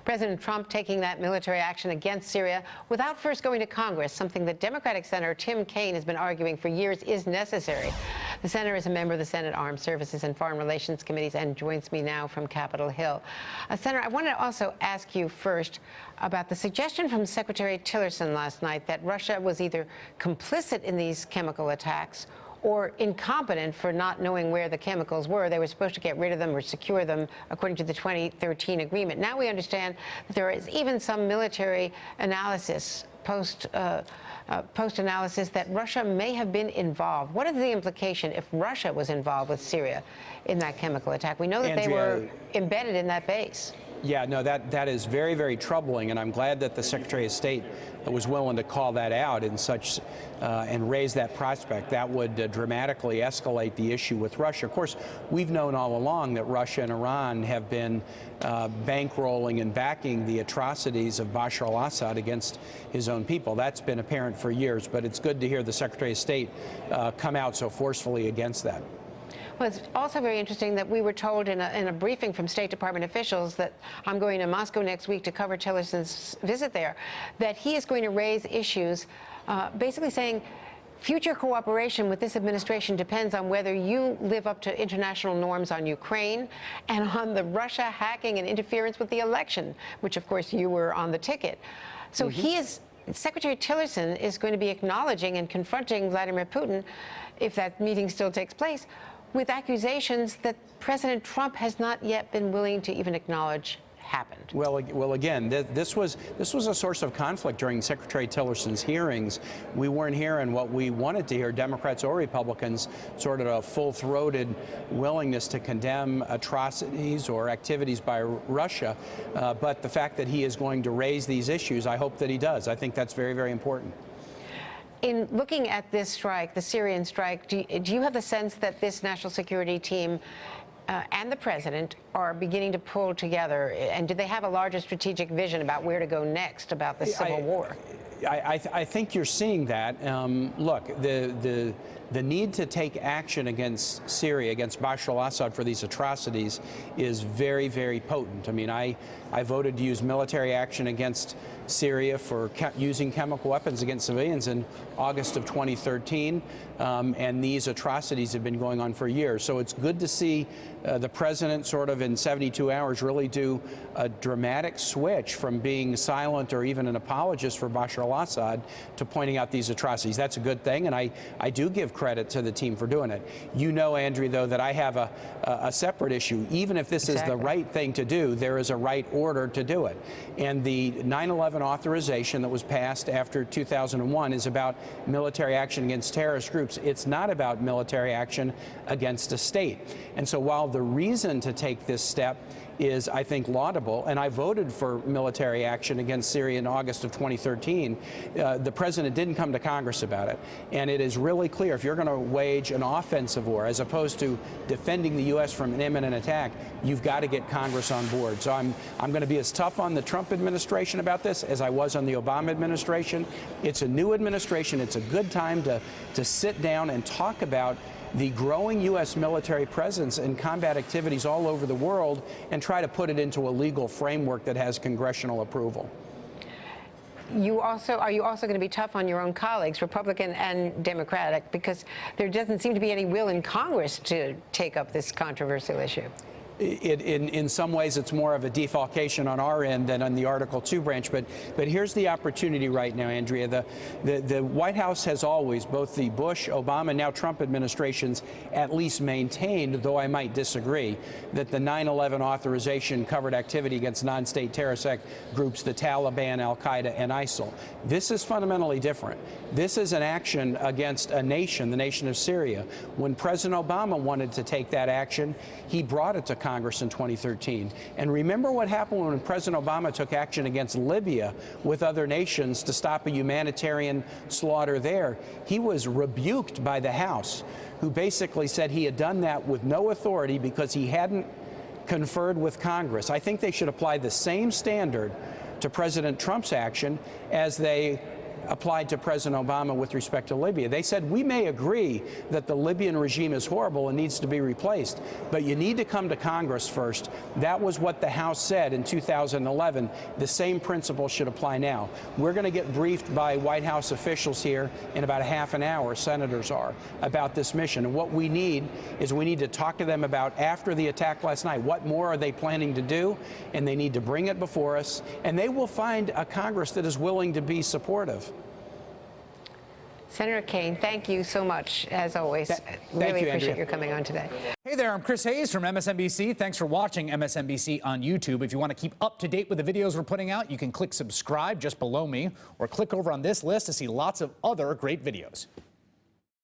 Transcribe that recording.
President Trump taking that military action against Syria without first going to Congress, something that Democratic Senator Tim Kaine has been arguing for years is necessary. The senator is a member of the Senate Armed Services and Foreign Relations Committees and joins me now from Capitol Hill. Senator, I wanted to also ask you first about the suggestion from Secretary Tillerson last night that Russia was either complicit in these chemical attacks or incompetent for not knowing where the chemicals were. They were supposed to get rid of them or secure them, according to the 2013 agreement. Now we understand that there is even some military analysis, post-analysis, that Russia may have been involved. What is the implication if Russia was involved with Syria in that chemical attack? We know that they were embedded in that base. Yeah, no, that is very, very troubling, and I'm glad that the Secretary of State was willing to call that out in such and raise that prospect. That would dramatically escalate the issue with Russia. Of course, we've known all along that Russia and Iran have been bankrolling and backing the atrocities of Bashar al-Assad against his own people. That's been apparent for years, but it's good to hear the Secretary of State come out so forcefully against that. Well, it's also very interesting that we were told in a briefing from State Department officials that I'm going to Moscow next week to cover Tillerson's visit there, that he is going to raise issues basically saying future cooperation with this administration depends on whether you live up to international norms on Ukraine and on the Russia hacking and interference with the election, which, of course, you were on the ticket. So Secretary Tillerson is going to be acknowledging and confronting Vladimir Putin, if that meeting still takes place, with accusations that President Trump has not yet been willing to even acknowledge happened. Well, again, this was a source of conflict during Secretary Tillerson's hearings. We weren't hearing what we wanted to hear, Democrats or Republicans, sort of a full-throated willingness to condemn atrocities or activities by Russia. But the fact that he is going to raise these issues, I hope that he does. I think that's very, very important. In looking at this strike, the Syrian strike, do you have the sense that this national security team and the president are beginning to pull together? And do they have a larger strategic vision about where to go next about the civil war? I think you're seeing that. Look, the need to take action against Syria, against Bashar al-Assad for these atrocities is very, very potent. I mean, I voted to use military action against Syria for using chemical weapons against civilians in August of 2013, and these atrocities have been going on for years. So it's good to see the president sort of in 72 hours really do a dramatic switch from being silent or even an apologist for Bashar al-Assad to pointing out these atrocities. That's a good thing, and I do give credit to the team for doing it. You know, Andrea, though, that I have a separate issue. Even if this is the right thing to do, there is a right order to do it. And the 9/11 authorization that was passed after 2001 is about military action against terrorist groups. It's not about military action against a state. And so while the reason to take this step is, I think, laudable, and I voted for military action against Syria in August of 2013, the president didn't come to Congress about it. And it is really clear, if you're going to wage an offensive war as opposed to defending the U.S. from an imminent attack, you've got to get Congress on board. So I'm going to be as tough on the Trump administration about this as I was on the Obama administration. It's a new administration. It's a good time to sit down and talk about the growing U.S. military presence and combat activities all over the world and try to put it into a legal framework that has congressional approval. Are you also going to be tough on your own colleagues, Republican and Democratic, because there doesn't seem to be any will in Congress to take up this controversial issue? In some ways, it's more of a defalcation on our end than on the Article 2 branch. But here's the opportunity right now, Andrea. The White House has always, both the Bush, Obama, and now Trump administrations, at least maintained, though I might disagree, that the 9/11 authorization covered activity against non-state terrorist groups, the Taliban, Al-Qaeda, and ISIL. This is fundamentally different. This is an action against a nation, the nation of Syria. When President Obama wanted to take that action, he brought it to Congress in 2013. And remember what happened when President Obama took action against Libya with other nations to stop a humanitarian slaughter there. He was rebuked by the House, who basically said he had done that with no authority because he hadn't conferred with Congress. I think they should apply the same standard to President Trump's action as they applied to President Obama with respect to Libya. They said, we may agree that the Libyan regime is horrible and needs to be replaced, but you need to come to Congress first. That was what the House said in 2011. The same principle should apply now. We're going to get briefed by White House officials here in about a half an hour, senators are, about this mission. And what we need is we need to talk to them about, after the attack last night, what more are they planning to do? And they need to bring it before us, and they will find a Congress that is willing to be supportive. Senator Kaine, thank you so much, as always. Really appreciate your coming on today. Hey there, I'm Chris Hayes from MSNBC. Thanks for watching MSNBC on YouTube. If you want to keep up to date with the videos we're putting out, you can click subscribe just below me, or click over on this list to see lots of other great videos.